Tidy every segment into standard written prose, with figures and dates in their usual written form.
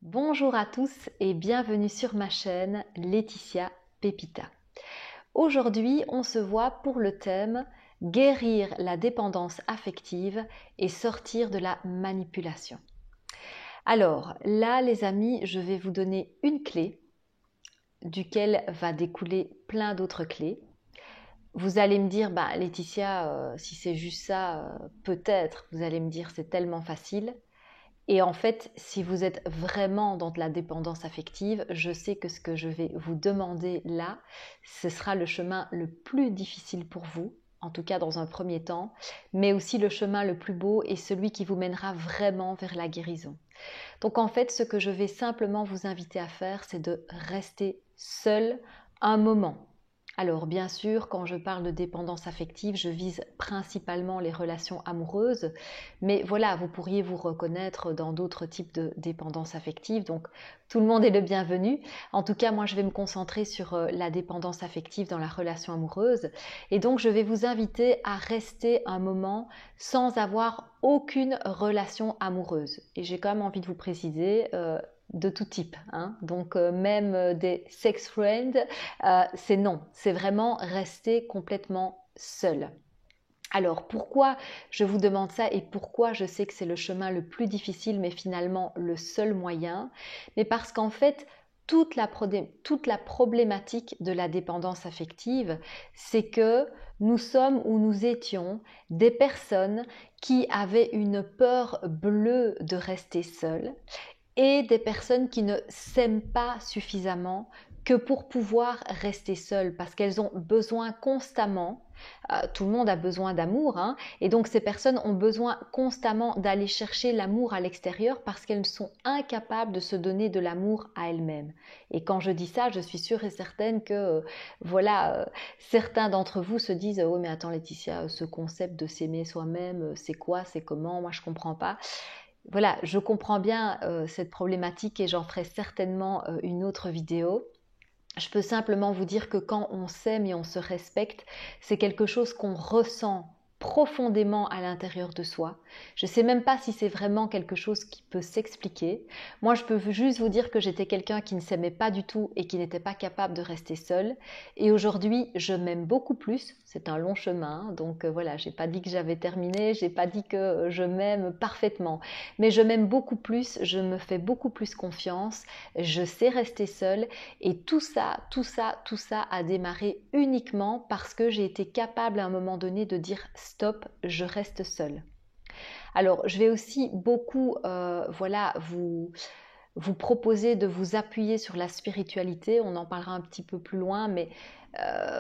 Bonjour à tous et bienvenue sur ma chaîne Laetitia Pepita. Aujourd'hui, on se voit pour le thème guérir la dépendance affective et sortir de la manipulation. Alors là, les amis, je vais vous donner une clé duquel va découler plein d'autres clés. Vous allez me dire, Laetitia, si c'est juste ça, peut-être, vous allez me dire c'est tellement facile. Et en fait, si vous êtes vraiment dans de la dépendance affective, je sais que ce que je vais vous demander là, ce sera le chemin le plus difficile pour vous, en tout cas dans un premier temps, mais aussi le chemin le plus beau et celui qui vous mènera vraiment vers la guérison. Donc en fait, ce que je vais simplement vous inviter à faire, c'est de rester seul un moment. Alors bien sûr, quand je parle de dépendance affective, je vise principalement les relations amoureuses, mais voilà, vous pourriez vous reconnaître dans d'autres types de dépendance affective, donc tout le monde est le bienvenu. En tout cas, moi je vais me concentrer sur la dépendance affective dans la relation amoureuse, et donc je vais vous inviter à rester un moment sans avoir aucune relation amoureuse. Et j'ai quand même envie de vous préciser, de tout type, hein. Donc même des sex friends, c'est non, c'est vraiment rester complètement seul. Alors pourquoi je vous demande ça et pourquoi je sais que c'est le chemin le plus difficile mais finalement le seul moyen? Mais parce qu'en fait, toute la problématique de la dépendance affective, c'est que nous sommes ou nous étions des personnes qui avaient une peur bleue de rester seules et des personnes qui ne s'aiment pas suffisamment que pour pouvoir rester seules parce qu'elles ont besoin constamment, tout le monde a besoin d'amour, hein, et donc ces personnes ont besoin constamment d'aller chercher l'amour à l'extérieur parce qu'elles sont incapables de se donner de l'amour à elles-mêmes. Et quand je dis ça, je suis sûre et certaine que certains d'entre vous se disent oh mais attends Laetitia, ce concept de s'aimer soi-même, c'est quoi, c'est comment, moi je comprends pas. Voilà, je comprends bien cette problématique et j'en ferai certainement une autre vidéo. Je peux simplement vous dire que quand on s'aime et on se respecte, c'est quelque chose qu'on ressent profondément à l'intérieur de soi. Je ne sais même pas si c'est vraiment quelque chose qui peut s'expliquer. Moi, je peux juste vous dire que j'étais quelqu'un qui ne s'aimait pas du tout et qui n'était pas capable de rester seul. Et aujourd'hui, je m'aime beaucoup plus. C'est un long chemin, donc voilà, j'ai pas dit que j'avais terminé, j'ai pas dit que je m'aime parfaitement, mais je m'aime beaucoup plus, je me fais beaucoup plus confiance, je sais rester seule. Et tout ça a démarré uniquement parce que j'ai été capable à un moment donné de dire stop, je reste seule. Alors, je vais aussi beaucoup vous proposer de vous appuyer sur la spiritualité. On en parlera un petit peu plus loin, mais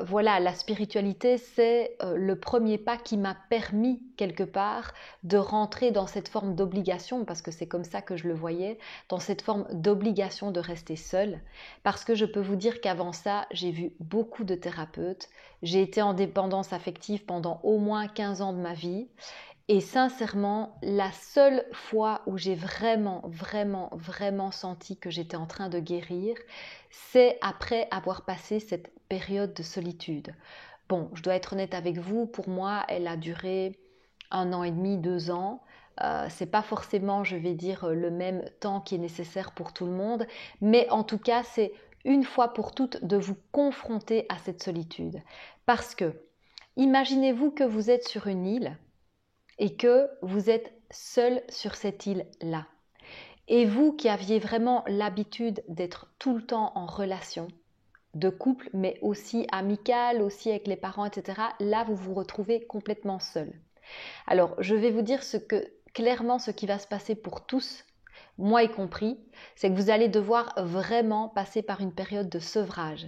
voilà, la spiritualité, c'est le premier pas qui m'a permis quelque part de rentrer dans cette forme d'obligation, parce que c'est comme ça que je le voyais, dans cette forme d'obligation de rester seule. Parce que je peux vous dire qu'avant ça, j'ai vu beaucoup de thérapeutes. J'ai été en dépendance affective pendant au moins 15 ans de ma vie. Et sincèrement, la seule fois où j'ai vraiment senti que j'étais en train de guérir, c'est après avoir passé cette période de solitude. Bon, je dois être honnête avec vous, pour moi, elle a duré 1 an et demi, 2 ans. C'est pas forcément, je vais dire, le même temps qui est nécessaire pour tout le monde, mais en tout cas, c'est une fois pour toutes de vous confronter à cette solitude. Parce que, imaginez-vous que vous êtes sur une île et que vous êtes seul sur cette île-là. Et vous qui aviez vraiment l'habitude d'être tout le temps en relation, de couple, mais aussi amicale, aussi avec les parents, etc., là, vous vous retrouvez complètement seul. Alors, je vais vous dire clairement ce qui va se passer pour tous, moi y compris, c'est que vous allez devoir vraiment passer par une période de sevrage.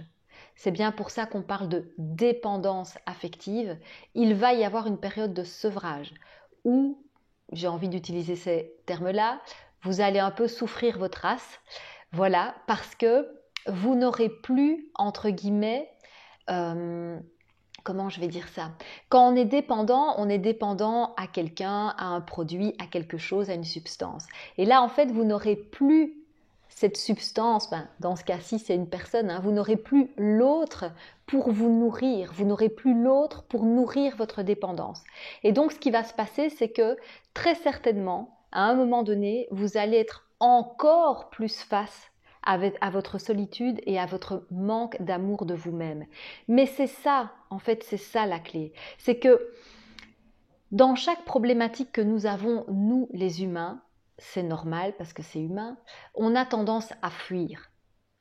C'est bien pour ça qu'on parle de dépendance affective. Il va y avoir une période de sevrage où, j'ai envie d'utiliser ces termes-là, vous allez un peu souffrir votre race. Voilà, parce que vous n'aurez plus, entre guillemets, comment je vais dire ça? Quand on est dépendant à quelqu'un, à un produit, à quelque chose, à une substance. Et là, en fait, vous n'aurez plus cette substance, dans ce cas-ci, c'est une personne, hein, vous n'aurez plus l'autre pour vous nourrir, vous n'aurez plus l'autre pour nourrir votre dépendance. Et donc, ce qui va se passer, c'est que très certainement, à un moment donné, vous allez être encore plus face à votre solitude et à votre manque d'amour de vous-même. Mais c'est ça, en fait, c'est ça la clé. C'est que dans chaque problématique que nous avons, nous les humains, c'est normal parce que c'est humain, on a tendance à fuir.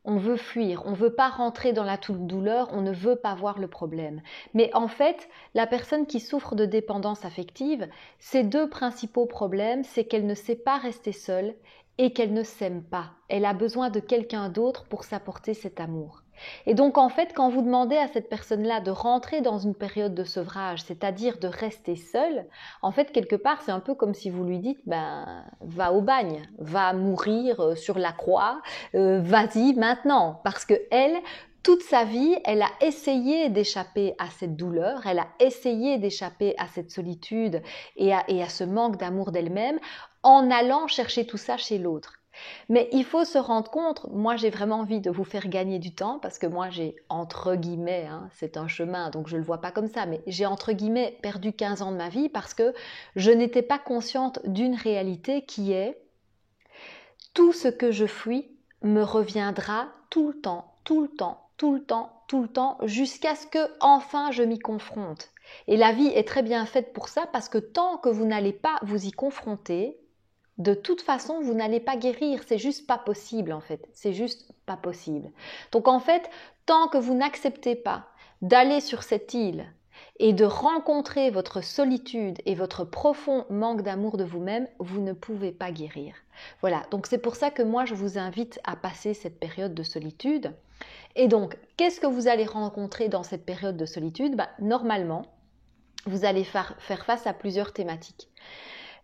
On veut fuir, on ne veut pas rentrer dans la douleur, on ne veut pas voir le problème. Mais en fait, la personne qui souffre de dépendance affective, ses deux principaux problèmes, c'est qu'elle ne sait pas rester seule et qu'elle ne s'aime pas. Elle a besoin de quelqu'un d'autre pour s'apporter cet amour. Et donc en fait, quand vous demandez à cette personne-là de rentrer dans une période de sevrage, c'est-à-dire de rester seule, en fait, quelque part, c'est un peu comme si vous lui dites, ben, va au bagne, va mourir sur la croix, vas-y maintenant, parce que elle, toute sa vie, elle a essayé d'échapper à cette douleur, elle a essayé d'échapper à cette solitude et à ce manque d'amour d'elle-même en allant chercher tout ça chez l'autre. Mais il faut se rendre compte, moi j'ai vraiment envie de vous faire gagner du temps parce que moi j'ai entre guillemets, c'est un chemin donc je ne le vois pas comme ça, mais j'ai entre guillemets perdu 15 ans de ma vie parce que je n'étais pas consciente d'une réalité qui est tout ce que je fuis me reviendra tout le temps, tout le temps, tout le temps, tout le temps, jusqu'à ce que enfin je m'y confronte. Et la vie est très bien faite pour ça parce que tant que vous n'allez pas vous y confronter, de toute façon, vous n'allez pas guérir, c'est juste pas possible en fait, c'est juste pas possible. Donc en fait, tant que vous n'acceptez pas d'aller sur cette île et de rencontrer votre solitude et votre profond manque d'amour de vous-même, vous ne pouvez pas guérir. Voilà, donc c'est pour ça que moi je vous invite à passer cette période de solitude. Et donc, qu'est-ce que vous allez rencontrer dans cette période de solitude? Normalement, vous allez faire face à plusieurs thématiques.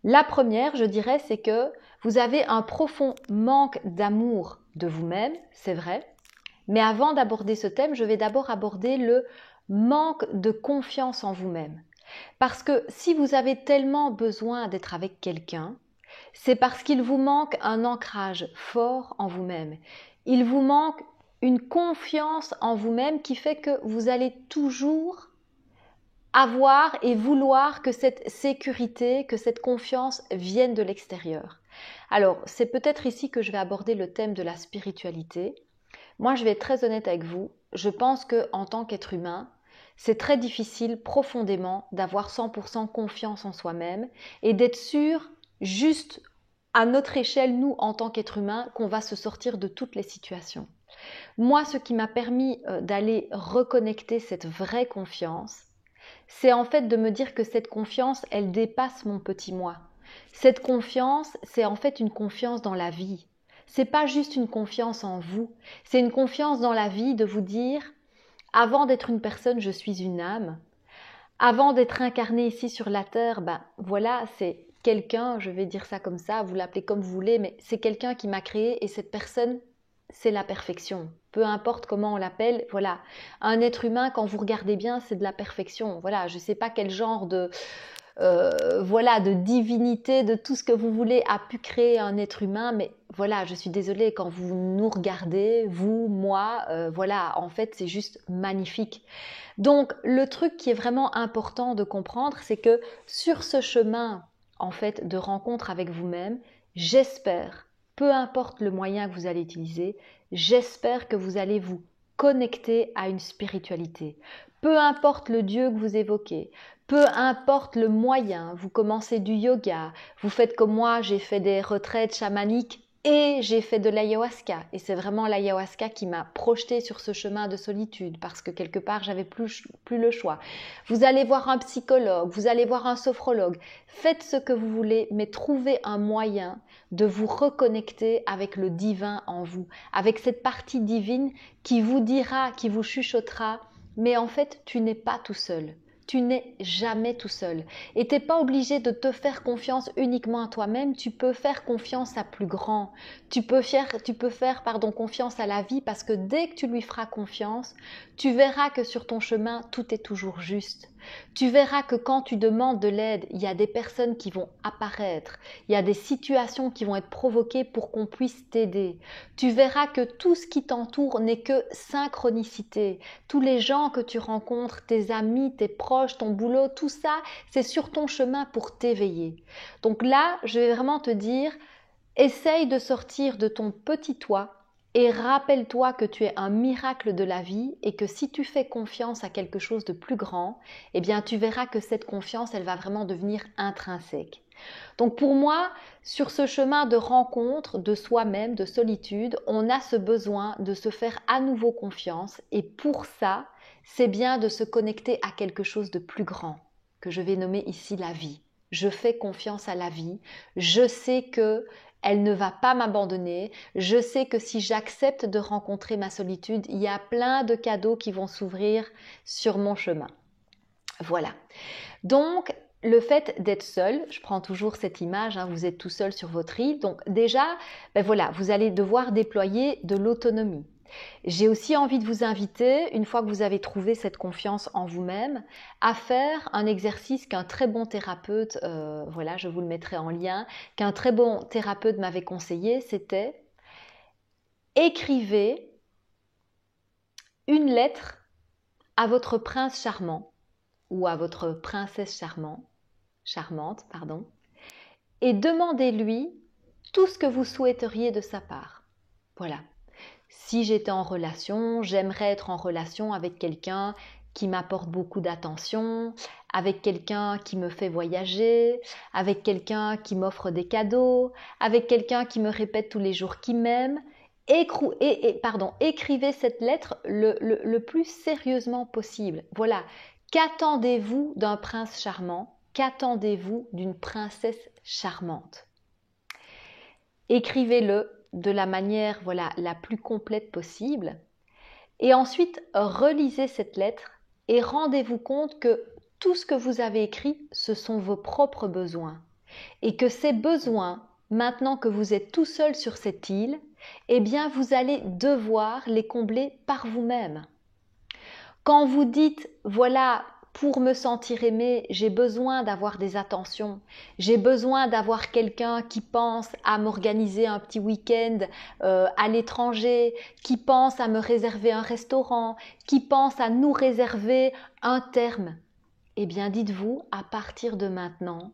La première, je dirais, c'est que vous avez un profond manque d'amour de vous-même, c'est vrai. Mais avant d'aborder ce thème, je vais d'abord aborder le manque de confiance en vous-même. Parce que si vous avez tellement besoin d'être avec quelqu'un, c'est parce qu'il vous manque un ancrage fort en vous-même. Il vous manque une confiance en vous-même qui fait que vous allez toujours avoir et vouloir que cette sécurité, que cette confiance vienne de l'extérieur. Alors, c'est peut-être ici que je vais aborder le thème de la spiritualité. Moi, je vais être très honnête avec vous. Je pense qu'en tant qu'être humain, c'est très difficile profondément d'avoir 100% confiance en soi-même et d'être sûr, juste à notre échelle, nous, en tant qu'être humain, qu'on va se sortir de toutes les situations. Moi, ce qui m'a permis d'aller reconnecter cette vraie confiance, c'est en fait de me dire que cette confiance, elle dépasse mon petit moi. Cette confiance, c'est en fait une confiance dans la vie. C'est pas juste une confiance en vous, c'est une confiance dans la vie de vous dire, avant d'être une personne, je suis une âme. Avant d'être incarné ici sur la terre, voilà, c'est quelqu'un, je vais dire ça comme ça, vous l'appelez comme vous voulez, mais c'est quelqu'un qui m'a créé et cette personne, c'est la perfection. Peu importe comment on l'appelle, voilà. Un être humain, quand vous regardez bien, c'est de la perfection. Voilà, je ne sais pas quel genre de divinité, de tout ce que vous voulez a pu créer un être humain, mais voilà, je suis désolée, quand vous nous regardez, vous, moi, voilà, en fait, c'est juste magnifique. Donc, le truc qui est vraiment important de comprendre, c'est que sur ce chemin, en fait, de rencontre avec vous-même, j'espère, peu importe le moyen que vous allez utiliser, j'espère que vous allez vous connecter à une spiritualité. Peu importe le Dieu que vous évoquez, peu importe le moyen, vous commencez du yoga, vous faites comme moi, j'ai fait des retraites chamaniques et j'ai fait de l'ayahuasca. Et c'est vraiment l'ayahuasca qui m'a projetée sur ce chemin de solitude parce que quelque part, j'avais plus le choix. Vous allez voir un psychologue, vous allez voir un sophrologue. Faites ce que vous voulez, mais trouvez un moyen de vous reconnecter avec le divin en vous, avec cette partie divine qui vous dira, qui vous chuchotera, mais en fait, tu n'es pas tout seul. Tu n'es jamais tout seul. Et tu n'es pas obligé de te faire confiance uniquement à toi-même, tu peux faire confiance à plus grand. Tu peux faire confiance à la vie parce que dès que tu lui feras confiance, tu verras que sur ton chemin, tout est toujours juste. Tu verras que quand tu demandes de l'aide, il y a des personnes qui vont apparaître, il y a des situations qui vont être provoquées pour qu'on puisse t'aider. Tu verras que tout ce qui t'entoure n'est que synchronicité. Tous les gens que tu rencontres, tes amis, tes proches, proches, ton boulot, tout ça, c'est sur ton chemin pour t'éveiller. Donc là, je vais vraiment te dire, essaye de sortir de ton petit toit et rappelle-toi que tu es un miracle de la vie et que si tu fais confiance à quelque chose de plus grand, eh bien tu verras que cette confiance, elle va vraiment devenir intrinsèque. Donc pour moi, sur ce chemin de rencontre de soi-même, de solitude, on a ce besoin de se faire à nouveau confiance et pour ça, c'est bien de se connecter à quelque chose de plus grand, que je vais nommer ici la vie. Je fais confiance à la vie, je sais que elle ne va pas m'abandonner, je sais que si j'accepte de rencontrer ma solitude, il y a plein de cadeaux qui vont s'ouvrir sur mon chemin. Voilà. Donc, le fait d'être seul, je prends toujours cette image, hein, vous êtes tout seul sur votre île, donc déjà, ben voilà, vous allez devoir déployer de l'autonomie. J'ai aussi envie de vous inviter, une fois que vous avez trouvé cette confiance en vous-même, à faire un exercice qu'un très bon thérapeute, voilà, je vous le mettrai en lien, qu'un très bon thérapeute m'avait conseillé, c'était écrivez une lettre à votre prince charmant ou à votre princesse charmante, et demandez-lui tout ce que vous souhaiteriez de sa part. Voilà. Si j'étais en relation, j'aimerais être en relation avec quelqu'un qui m'apporte beaucoup d'attention, avec quelqu'un qui me fait voyager, avec quelqu'un qui m'offre des cadeaux, avec quelqu'un qui me répète tous les jours qu'il m'aime. Écrivez cette lettre le plus sérieusement possible. Voilà. Qu'attendez-vous d'un prince charmant? Qu'attendez-vous d'une princesse charmante? Écrivez-le de la manière la plus complète possible et ensuite relisez cette lettre et rendez-vous compte que tout ce que vous avez écrit, ce sont vos propres besoins et que ces besoins, maintenant que vous êtes tout seul sur cette île, eh bien vous allez devoir les combler par vous-même. Quand vous dites, voilà, pour me sentir aimé, j'ai besoin d'avoir des attentions, j'ai besoin d'avoir quelqu'un qui pense à m'organiser un petit week-end à l'étranger, qui pense à me réserver un restaurant, qui pense à nous réserver un terme. Eh bien, dites-vous, à partir de maintenant,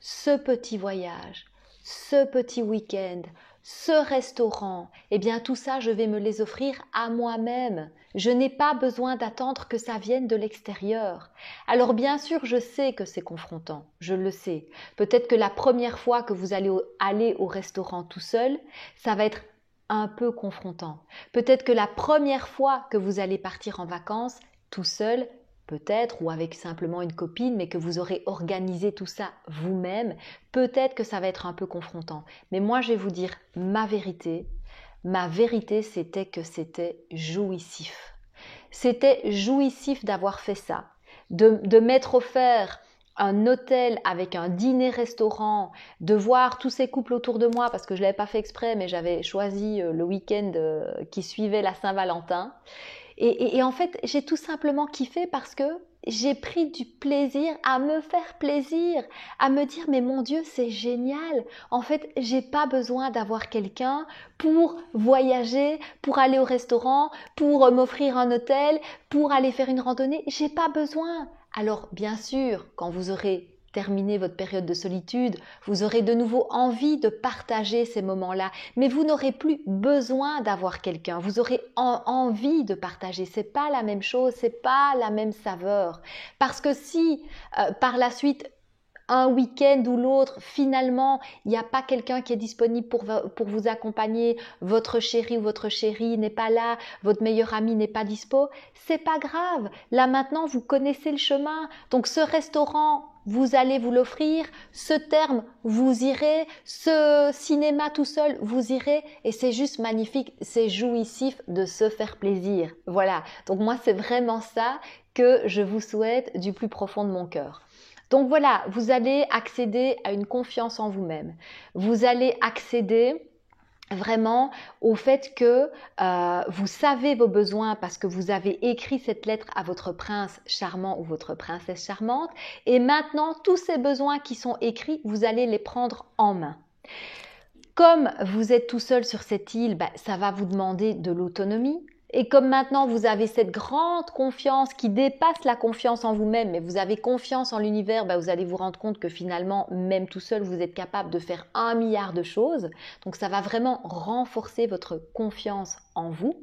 ce petit voyage, ce petit week-end, ce restaurant, eh bien tout ça, je vais me les offrir à moi-même. Je n'ai pas besoin d'attendre que ça vienne de l'extérieur. Alors bien sûr, je sais que c'est confrontant, je le sais. Peut-être que la première fois que vous allez aller au restaurant tout seul, ça va être un peu confrontant. Peut-être que la première fois que vous allez partir en vacances tout seul, peut-être, ou avec simplement une copine, mais que vous aurez organisé tout ça vous-même, peut-être que ça va être un peu confrontant. Mais moi, je vais vous dire ma vérité. Ma vérité, c'était que c'était jouissif. C'était jouissif d'avoir fait ça, de m'être offert un hôtel avec un dîner-restaurant, de voir tous ces couples autour de moi, parce que je ne l'avais pas fait exprès, mais j'avais choisi le week-end qui suivait la Saint-Valentin. Et en fait, j'ai tout simplement kiffé parce que j'ai pris du plaisir à me faire plaisir, à me dire mais mon Dieu, c'est génial. En fait, j'ai pas besoin d'avoir quelqu'un pour voyager, pour aller au restaurant, pour m'offrir un hôtel, pour aller faire une randonnée. J'ai pas besoin. Alors, bien sûr, quand vous aurez terminé votre période de solitude, vous aurez de nouveau envie de partager ces moments-là, mais vous n'aurez plus besoin d'avoir quelqu'un, vous aurez envie de partager, c'est pas la même chose, c'est pas la même saveur. Parce que si par la suite un week-end ou l'autre, finalement, il n'y a pas quelqu'un qui est disponible pour vous accompagner, votre chéri ou votre chérie n'est pas là, votre meilleur ami n'est pas dispo, c'est pas grave. Là maintenant, vous connaissez le chemin. Donc ce restaurant, vous allez vous l'offrir, ce terme, vous irez, ce cinéma tout seul, vous irez et c'est juste magnifique, c'est jouissif de se faire plaisir. Voilà, donc moi c'est vraiment ça que je vous souhaite du plus profond de mon cœur. Donc voilà, vous allez accéder à une confiance en vous-même. Vous allez accéder vraiment au fait que vous savez vos besoins parce que vous avez écrit cette lettre à votre prince charmant ou votre princesse charmante et maintenant tous ces besoins qui sont écrits, vous allez les prendre en main. Comme vous êtes tout seul sur cette île, ça va vous demander de l'autonomie. Et comme maintenant vous avez cette grande confiance qui dépasse la confiance en vous-même, mais vous avez confiance en l'univers, vous allez vous rendre compte que finalement, même tout seul, vous êtes capable de faire 1 milliard de choses. Donc ça va vraiment renforcer votre confiance en vous.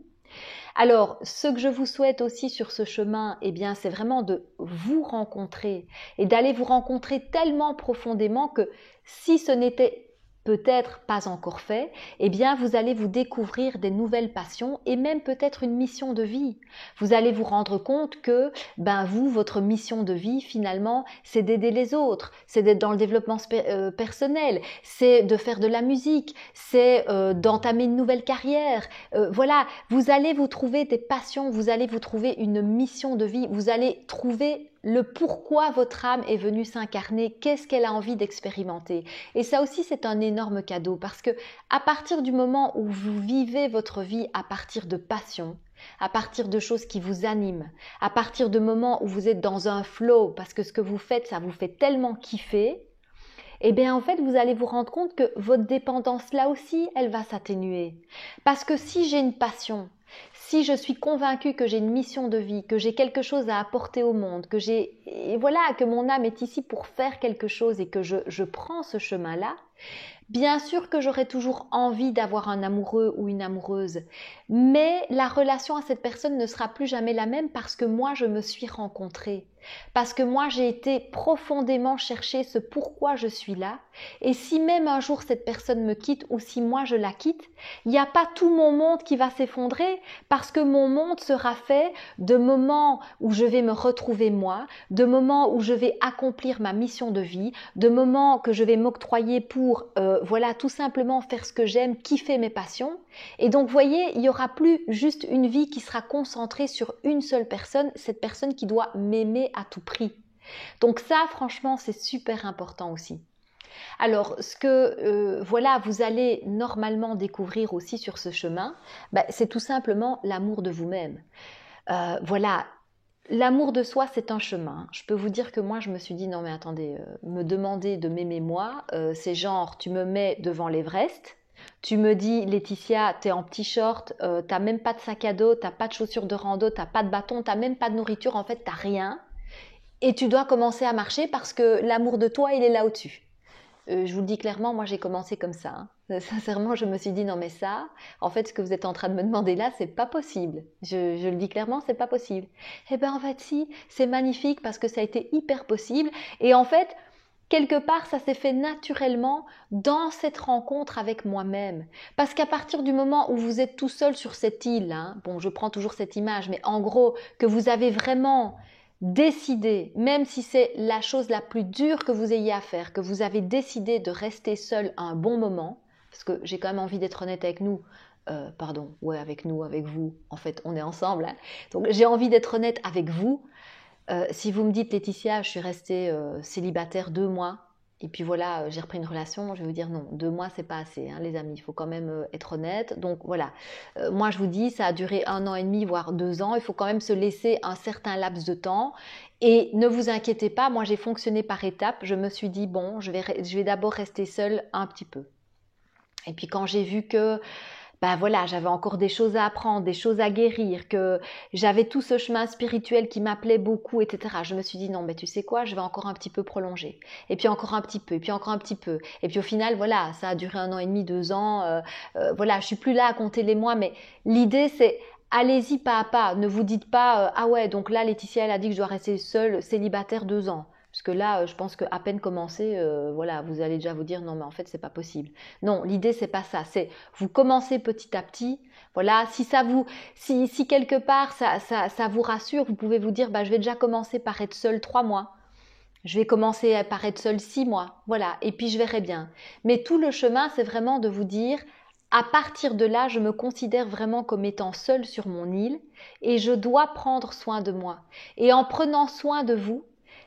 Alors, ce que je vous souhaite aussi sur ce chemin, c'est vraiment de vous rencontrer et d'aller vous rencontrer tellement profondément que si ce n'était peut-être pas encore fait, vous allez vous découvrir des nouvelles passions et même peut-être une mission de vie. Vous allez vous rendre compte que votre mission de vie finalement, c'est d'aider les autres, c'est d'être dans le développement personnel, c'est de faire de la musique, c'est d'entamer une nouvelle carrière. Voilà, vous allez vous trouver des passions, vous allez vous trouver une mission de vie, vous allez trouver le pourquoi votre âme est venue s'incarner, qu'est-ce qu'elle a envie d'expérimenter. Et ça aussi, c'est un énorme cadeau parce que à partir du moment où vous vivez votre vie à partir de passion, à partir de choses qui vous animent, à partir de moments où vous êtes dans un flow, parce que ce que vous faites, ça vous fait tellement kiffer, en fait, vous allez vous rendre compte que votre dépendance, là aussi, elle va s'atténuer. Parce que si j'ai une passion, si je suis convaincue que j'ai une mission de vie, que j'ai quelque chose à apporter au monde, que mon âme est ici pour faire quelque chose et que je prends ce chemin-là, bien sûr que j'aurai toujours envie d'avoir un amoureux ou une amoureuse, mais la relation à cette personne ne sera plus jamais la même parce que moi, je me suis rencontrée. Parce que moi, j'ai été profondément chercher ce pourquoi je suis là. Et si même un jour cette personne me quitte ou si moi je la quitte, il n'y a pas tout mon monde qui va s'effondrer parce que mon monde sera fait de moments où je vais me retrouver moi, de moments où je vais accomplir ma mission de vie, de moments que je vais m'octroyer pour tout simplement faire ce que j'aime, kiffer mes passions. Et donc, vous voyez, il n'y aura plus juste une vie qui sera concentrée sur une seule personne, cette personne qui doit m'aimer à tout prix. Donc ça, franchement, c'est super important aussi. Alors, ce que vous allez normalement découvrir aussi sur ce chemin, c'est tout simplement l'amour de vous-même. L'amour de soi, c'est un chemin. Je peux vous dire que moi, je me suis dit, non mais attendez, me demander de m'aimer moi, c'est genre, tu me mets devant l'Everest, tu me dis, Laetitia, t'es en petit short, t'as même pas de sac à dos, t'as pas de chaussures de rando, t'as pas de bâton, t'as même pas de nourriture, en fait, t'as rien. Et tu dois commencer à marcher parce que l'amour de toi, il est là au-dessus. Je vous le dis clairement, moi j'ai commencé comme ça. Sincèrement, je me suis dit non mais ça, en fait ce que vous êtes en train de me demander là, c'est pas possible. Je le dis clairement, c'est pas possible. En fait si, c'est magnifique parce que ça a été hyper possible. Et en fait, quelque part, ça s'est fait naturellement dans cette rencontre avec moi-même. Parce qu'à partir du moment où vous êtes tout seul sur cette île, bon je prends toujours cette image, mais en gros, que vous avez vraiment décidé, même si c'est la chose la plus dure que vous ayez à faire, que vous avez décidé de rester seul à un bon moment, parce que j'ai quand même envie d'être honnête avec nous, avec nous, avec vous, en fait on est ensemble, donc j'ai envie d'être honnête avec vous. Si vous me dites Laetitia, je suis restée célibataire 2 mois, et puis voilà, j'ai repris une relation, je vais vous dire non, 2 mois c'est pas assez, les amis, il faut quand même être honnête. Donc voilà, moi je vous dis, ça a duré 1 an et demi, voire 2 ans, il faut quand même se laisser un certain laps de temps. Et ne vous inquiétez pas, moi j'ai fonctionné par étapes, je me suis dit bon, je vais d'abord rester seule un petit peu. Et puis quand j'ai vu que j'avais encore des choses à apprendre, des choses à guérir, que j'avais tout ce chemin spirituel qui m'appelait beaucoup, etc. Je me suis dit non, tu sais quoi, je vais encore un petit peu prolonger. Et puis encore un petit peu, et puis encore un petit peu. Et puis au final, ça a duré 1 an et demi, 2 ans. Je suis plus là à compter les mois, mais l'idée c'est allez-y pas à pas. Ne vous dites pas ah ouais, donc là Laetitia elle a dit que je dois rester seule, célibataire 2 ans. Parce que là, je pense qu'à peine commencé, vous allez déjà vous dire non mais en fait c'est pas possible. Non, l'idée c'est pas ça, c'est vous commencez petit à petit. Voilà, si quelque part ça vous rassure, vous pouvez vous dire je vais déjà commencer par être seule 3 mois. Je vais commencer par être seule 6 mois. Voilà, et puis je verrai bien. Mais tout le chemin, c'est vraiment de vous dire à partir de là, je me considère vraiment comme étant seule sur mon île et je dois prendre soin de moi. Et en prenant soin de vous,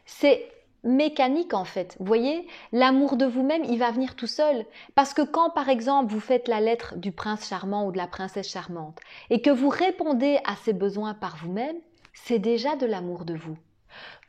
c'est mécanique en fait. Vous voyez, l'amour de vous-même, il va venir tout seul. Parce que quand, par exemple, vous faites la lettre du prince charmant ou de la princesse charmante et que vous répondez à ces besoins par vous-même, c'est déjà de l'amour de vous.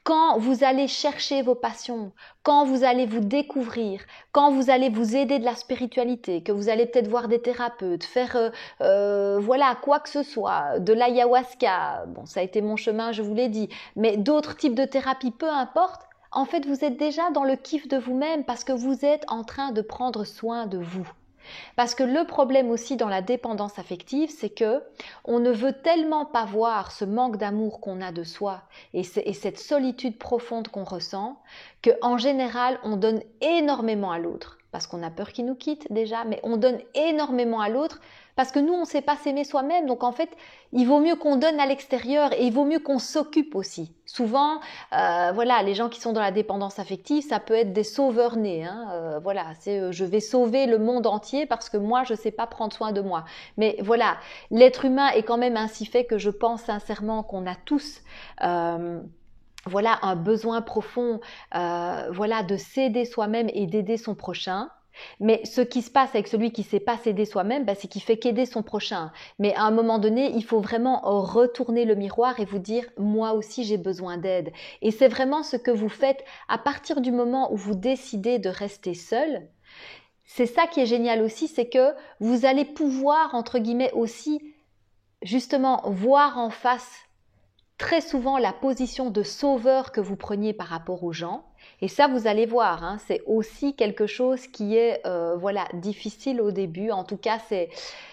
Quand vous allez chercher vos passions, quand vous allez vous découvrir, quand vous allez vous aider de la spiritualité, que vous allez peut-être voir des thérapeutes, faire voilà quoi que ce soit, de l'ayahuasca, bon ça a été mon chemin, je vous l'ai dit, mais d'autres types de thérapies, peu importe, en fait vous êtes déjà dans le kiff de vous-même parce que vous êtes en train de prendre soin de vous. Parce que le problème aussi dans la dépendance affective, c'est que on ne veut tellement pas voir ce manque d'amour qu'on a de soi et cette solitude profonde qu'on ressent, qu'en général, on donne énormément à l'autre. Parce qu'on a peur qu'il nous quitte déjà, mais on donne énormément à l'autre parce que nous, on ne sait pas s'aimer soi-même. Donc en fait, il vaut mieux qu'on donne à l'extérieur et il vaut mieux qu'on s'occupe aussi. Souvent, voilà, les gens qui sont dans la dépendance affective, ça peut être des sauveurs nés. Voilà, c'est je vais sauver le monde entier parce que moi, je ne sais pas prendre soin de moi. Mais voilà, l'être humain est quand même ainsi fait que je pense sincèrement qu'on a tous voilà, un besoin profond voilà, de s'aider soi-même et d'aider son prochain. Mais ce qui se passe avec celui qui ne sait pas s'aider soi-même, c'est qu'il fait qu'aider son prochain. Mais à un moment donné, il faut vraiment retourner le miroir et vous dire « moi aussi j'ai besoin d'aide ». Et c'est vraiment ce que vous faites à partir du moment où vous décidez de rester seul. C'est ça qui est génial aussi, c'est que vous allez pouvoir, entre guillemets aussi, justement voir en face très souvent la position de sauveur que vous preniez par rapport aux gens. Et ça, vous allez voir, c'est aussi quelque chose qui est voilà, difficile au début. En tout cas,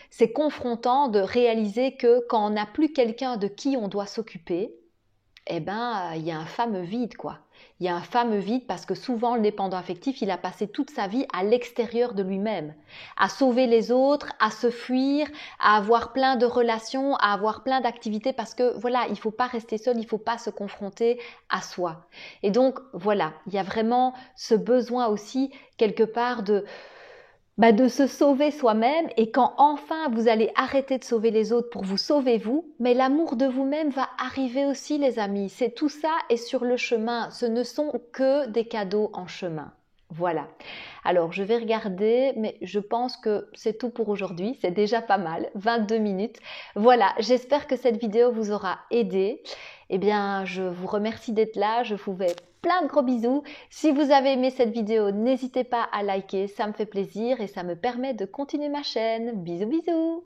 c'est confrontant de réaliser que quand on n'a plus quelqu'un de qui on doit s'occuper, eh ben, il y a un fameux vide, quoi. Il y a un fameux vide parce que souvent, le dépendant affectif, il a passé toute sa vie à l'extérieur de lui-même, à sauver les autres, à se fuir, à avoir plein de relations, à avoir plein d'activités parce que, voilà, il ne faut pas rester seul, il ne faut pas se confronter à soi. Et donc, voilà, il y a vraiment ce besoin aussi, quelque part, de se sauver soi-même et quand enfin vous allez arrêter de sauver les autres pour vous sauver vous, mais l'amour de vous-même va arriver aussi les amis. C'est tout ça est sur le chemin, ce ne sont que des cadeaux en chemin. Voilà. Alors je vais regarder, mais je pense que c'est tout pour aujourd'hui, c'est déjà pas mal, 22 minutes. Voilà, j'espère que cette vidéo vous aura aidé. Eh bien, je vous remercie d'être là, je vous fais plein de gros bisous. Si vous avez aimé cette vidéo, n'hésitez pas à liker, ça me fait plaisir et ça me permet de continuer ma chaîne. Bisous bisous!